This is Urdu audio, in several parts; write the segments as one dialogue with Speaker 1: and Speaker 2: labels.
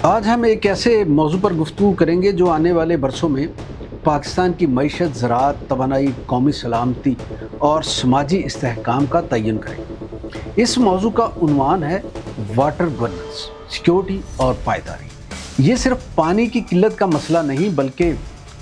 Speaker 1: آج ہم ایک ایسے موضوع پر گفتگو کریں گے جو آنے والے برسوں میں پاکستان کی معیشت، زراعت، توانائی، قومی سلامتی اور سماجی استحکام کا تعین کرے گا۔ اس موضوع کا عنوان ہے واٹر گورننس، سیکیورٹی اور پائیداری۔ یہ صرف پانی کی قلت کا مسئلہ نہیں بلکہ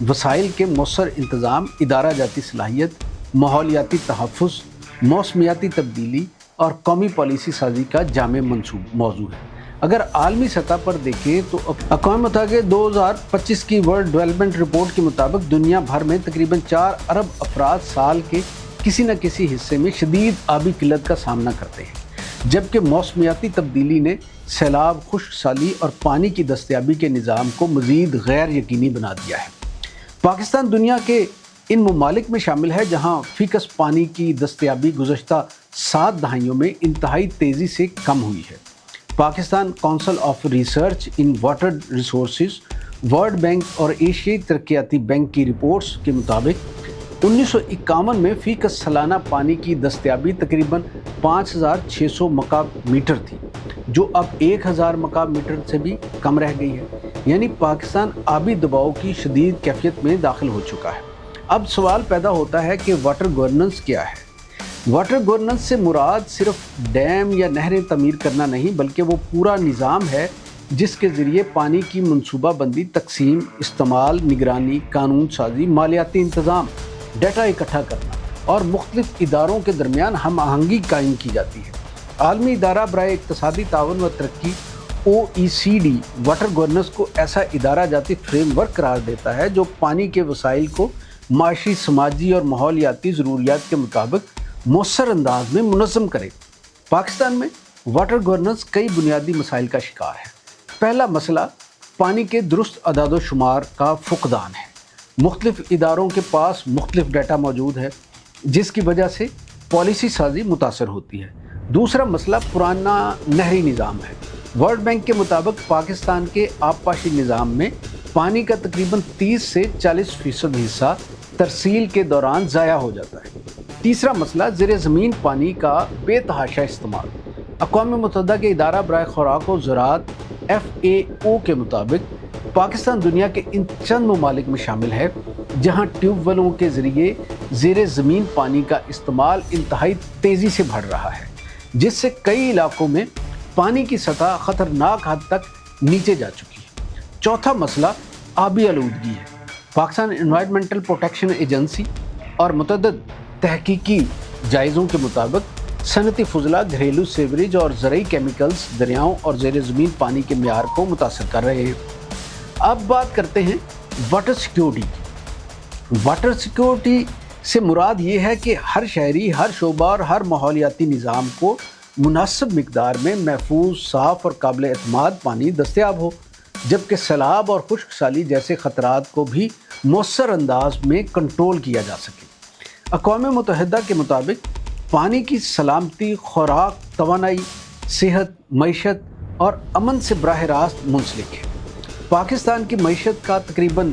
Speaker 1: وسائل کے مؤثر انتظام، ادارہ جاتی صلاحیت، ماحولیاتی تحفظ، موسمیاتی تبدیلی اور قومی پالیسی سازی کا جامع موضوع ہے۔ اگر عالمی سطح پر دیکھیں تو اقوام متحدہ 2025 کی ورلڈ ڈیولپمنٹ رپورٹ کے مطابق دنیا بھر میں تقریباً 4 ارب افراد سال کے کسی نہ کسی حصے میں شدید آبی قلت کا سامنا کرتے ہیں، جبکہ موسمیاتی تبدیلی نے سیلاب، خشک سالی اور پانی کی دستیابی کے نظام کو مزید غیر یقینی بنا دیا ہے۔ پاکستان دنیا کے ان ممالک میں شامل ہے جہاں فی کس پانی کی دستیابی گزشتہ 7 دہائیوں میں انتہائی تیزی سے کم ہوئی ہے۔ Pakistan council of research in water resources, world bank اور ایشیائی ترقیاتی بینک کی رپورٹس کے مطابق 1951 میں فی کس سالانہ پانی کی دستیابی تقریباً 5600 مکعب میٹر تھی، جو اب 1000 مکعب میٹر سے بھی کم رہ گئی ہے۔ یعنی پاکستان آبی دباؤ کی شدید کیفیت میں داخل ہو چکا ہے۔ اب سوال پیدا ہوتا ہے کہ واٹر گورننس کیا ہے؟ واٹر گورننس سے مراد صرف ڈیم یا نہریں تعمیر کرنا نہیں بلکہ وہ پورا نظام ہے جس کے ذریعے پانی کی منصوبہ بندی، تقسیم، استعمال، نگرانی، قانون سازی، مالیاتی انتظام، ڈیٹا اکٹھا کرنا اور مختلف اداروں کے درمیان ہم آہنگی قائم کی جاتی ہے۔ عالمی ادارہ برائے اقتصادی تعاون و ترقی OECD واٹر گورننس کو ایسا ادارہ جاتی فریم ورک قرار دیتا ہے جو پانی کے وسائل کو معاشی، سماجی اور ماحولیاتی ضروریات کے مطابق مؤثر انداز میں منظم کرے۔ پاکستان میں واٹر گورننس کئی بنیادی مسائل کا شکار ہے۔ پہلا مسئلہ پانی کے درست اعداد و شمار کا فقدان ہے۔ مختلف اداروں کے پاس مختلف ڈیٹا موجود ہے جس کی وجہ سے پالیسی سازی متاثر ہوتی ہے۔ دوسرا مسئلہ پرانا نہری نظام ہے۔ ورلڈ بینک کے مطابق پاکستان کے آبپاشی نظام میں پانی کا تقریباً 30 سے 40% حصہ ترسیل کے دوران ضائع ہو جاتا ہے۔ تیسرا مسئلہ زیر زمین پانی کا بے تحاشا استعمال۔ اقوام متحدہ کے ادارہ برائے خوراک و زراعت FAO کے مطابق پاکستان دنیا کے ان چند ممالک میں شامل ہے جہاں ٹیوب ویلوں کے ذریعے زیر زمین پانی کا استعمال انتہائی تیزی سے بڑھ رہا ہے، جس سے کئی علاقوں میں پانی کی سطح خطرناک حد تک نیچے جا چکی ہے۔ چوتھا مسئلہ آبی آلودگی ہے۔ پاکستان انوائرمنٹل پروٹیکشن ایجنسی اور متعدد تحقیقی جائزوں کے مطابق صنعتی فضلہ، گھریلو سیوریج اور زرعی کیمیکلز دریاؤں اور زیر زمین پانی کے معیار کو متاثر کر رہے ہیں۔ اب بات کرتے ہیں واٹر سیکیورٹی کی۔ واٹر سیکیورٹی سے مراد یہ ہے کہ ہر شہری، ہر شعبہ اور ہر ماحولیاتی نظام کو مناسب مقدار میں محفوظ، صاف اور قابل اعتماد پانی دستیاب ہو، جبکہ سیلاب اور خشک سالی جیسے خطرات کو بھی مؤثر انداز میں کنٹرول کیا جا سکے۔ اقوام متحدہ کے مطابق پانی کی سلامتی خوراک، توانائی، صحت، معیشت اور امن سے براہ راست منسلک ہے۔ پاکستان کی معیشت کا تقریباً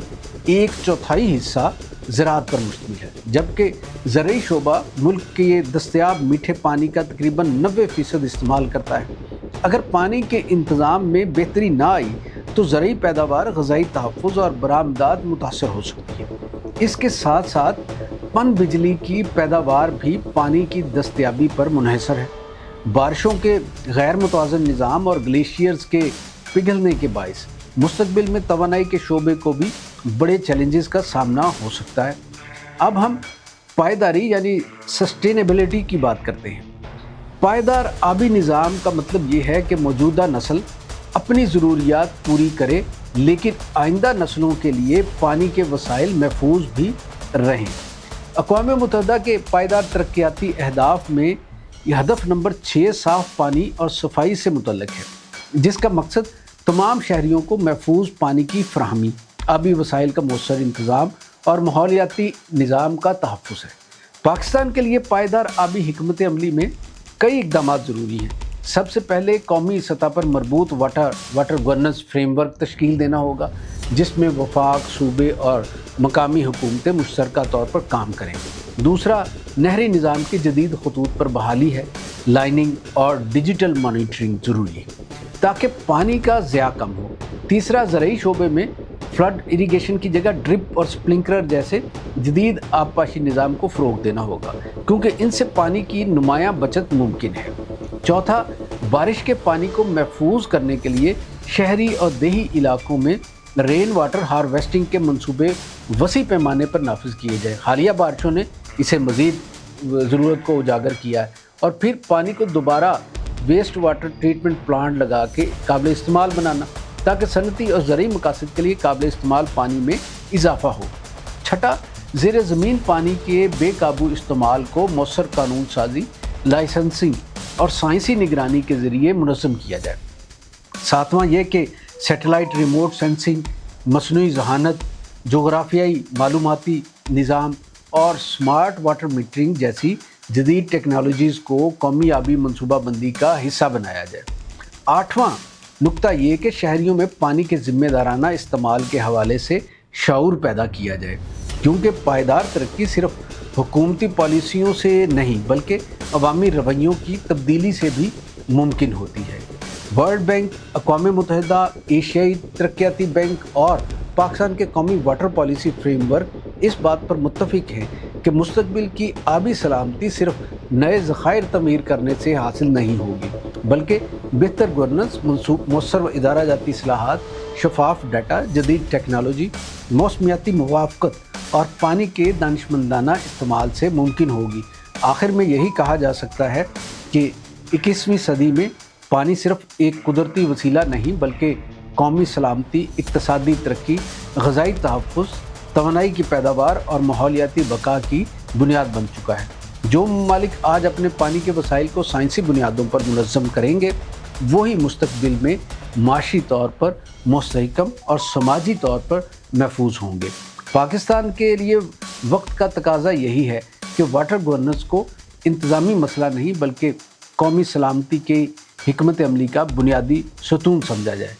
Speaker 1: 1/4 حصہ زراعت پر مشتمل ہے، جبکہ زرعی شعبہ ملک کے دستیاب میٹھے پانی کا تقریباً 90% استعمال کرتا ہے۔ اگر پانی کے انتظام میں بہتری نہ آئی تو زرعی پیداوار، غذائی تحفظ اور برآمدات متاثر ہو سکتی ہے۔ اس کے ساتھ ساتھ پن بجلی کی پیداوار بھی پانی کی دستیابی پر منحصر ہے۔ بارشوں کے غیر متوازن نظام اور گلیشیئرز کے پگھلنے کے باعث مستقبل میں توانائی کے شعبے کو بھی بڑے چیلنجز کا سامنا ہو سکتا ہے۔ اب ہم پائیداری یعنی سسٹینیبلٹی کی بات کرتے ہیں۔ پائیدار آبی نظام کا مطلب یہ ہے کہ موجودہ نسل اپنی ضروریات پوری کرے لیکن آئندہ نسلوں کے لیے پانی کے وسائل محفوظ بھی رہیں۔ اقوام متحدہ کے پائیدار ترقیاتی اہداف میں یہ ہدف نمبر 6 صاف پانی اور صفائی سے متعلق ہے، جس کا مقصد تمام شہریوں کو محفوظ پانی کی فراہمی، آبی وسائل کا مؤثر انتظام اور ماحولیاتی نظام کا تحفظ ہے۔ پاکستان کے لیے پائیدار آبی حکمت عملی میں کئی اقدامات ضروری ہیں۔ سب سے پہلے قومی سطح پر مربوط واٹر گورننس فریم ورک تشکیل دینا ہوگا، جس میں وفاق، صوبے اور مقامی حکومتیں مشترکہ طور پر کام کریں۔ دوسرا، نہری نظام کی جدید خطوط پر بحالی ہے، لائننگ اور ڈیجیٹل مانیٹرنگ ضروری ہے۔ تاکہ پانی کا ضیاع کم ہو۔ تیسرا، زرعی شعبے میں فلڈ اریگیشن کی جگہ ڈرپ اور سپلنکلر جیسے جدید آبپاشی نظام کو فروغ دینا ہوگا، کیونکہ ان سے پانی کی نمایاں بچت ممکن ہے۔ چوتھا، بارش کے پانی کو محفوظ کرنے کے لیے شہری اور دیہی علاقوں میں رین واٹر ہارویسٹنگ کے منصوبے وسیع پیمانے پر نافذ کیے جائیں۔ حالیہ بارشوں نے اسے مزید ضرورت کو اجاگر کیا ہے۔ اور پھر پانی کو دوبارہ ویسٹ واٹر ٹریٹمنٹ پلانٹ لگا کے قابل استعمال بنانا، تاکہ صنعتی اور زرعی مقاصد کے لیے قابل استعمال پانی میں اضافہ ہو۔ چھٹا، زیر زمین پانی کے بے قابو استعمال کو مؤثر قانون سازی، لائسنسنگ اور سائنسی نگرانی کے ذریعے منظم کیا جائے۔ ساتواں یہ کہ سیٹلائٹ ریموٹ سینسنگ، مصنوعی ذہانت، جغرافیائی معلوماتی نظام اور سمارٹ واٹر میٹرنگ جیسی جدید ٹیکنالوجیز کو قومی آبی منصوبہ بندی کا حصہ بنایا جائے۔ آٹھواں نکتہ یہ کہ شہریوں میں پانی کے ذمہ دارانہ استعمال کے حوالے سے شعور پیدا کیا جائے، کیونکہ پائیدار ترقی صرف حکومتی پالیسیوں سے نہیں بلکہ عوامی رویوں کی تبدیلی سے بھی ممکن ہوتی ہے۔ ورلڈ بینک، اقوام متحدہ، ایشیائی ترقیاتی بینک اور پاکستان کے قومی واٹر پالیسی فریم ورک اس بات پر متفق ہیں کہ مستقبل کی آبی سلامتی صرف نئے ذخائر تعمیر کرنے سے حاصل نہیں ہوگی، بلکہ بہتر گورننس، مؤثر و ادارہ جاتی اصلاحات، شفاف ڈیٹا، جدید ٹیکنالوجی، موسمیاتی موافقت اور پانی کے دانشمندانہ استعمال سے ممکن ہوگی۔ آخر میں یہی کہا جا سکتا ہے کہ 21ویں صدی میں پانی صرف ایک قدرتی وسیلہ نہیں بلکہ قومی سلامتی، اقتصادی ترقی، غذائی تحفظ، توانائی کی پیداوار اور ماحولیاتی بقا کی بنیاد بن چکا ہے۔ جو ممالک آج اپنے پانی کے وسائل کو سائنسی بنیادوں پر منظم کریں گے، وہی مستقبل میں معاشی طور پر مستحکم اور سماجی طور پر محفوظ ہوں گے۔ پاکستان کے لیے وقت کا تقاضا یہی ہے کہ واٹر گورننس کو انتظامی مسئلہ نہیں بلکہ قومی سلامتی کی حکمت عملی کا بنیادی ستون سمجھا جائے۔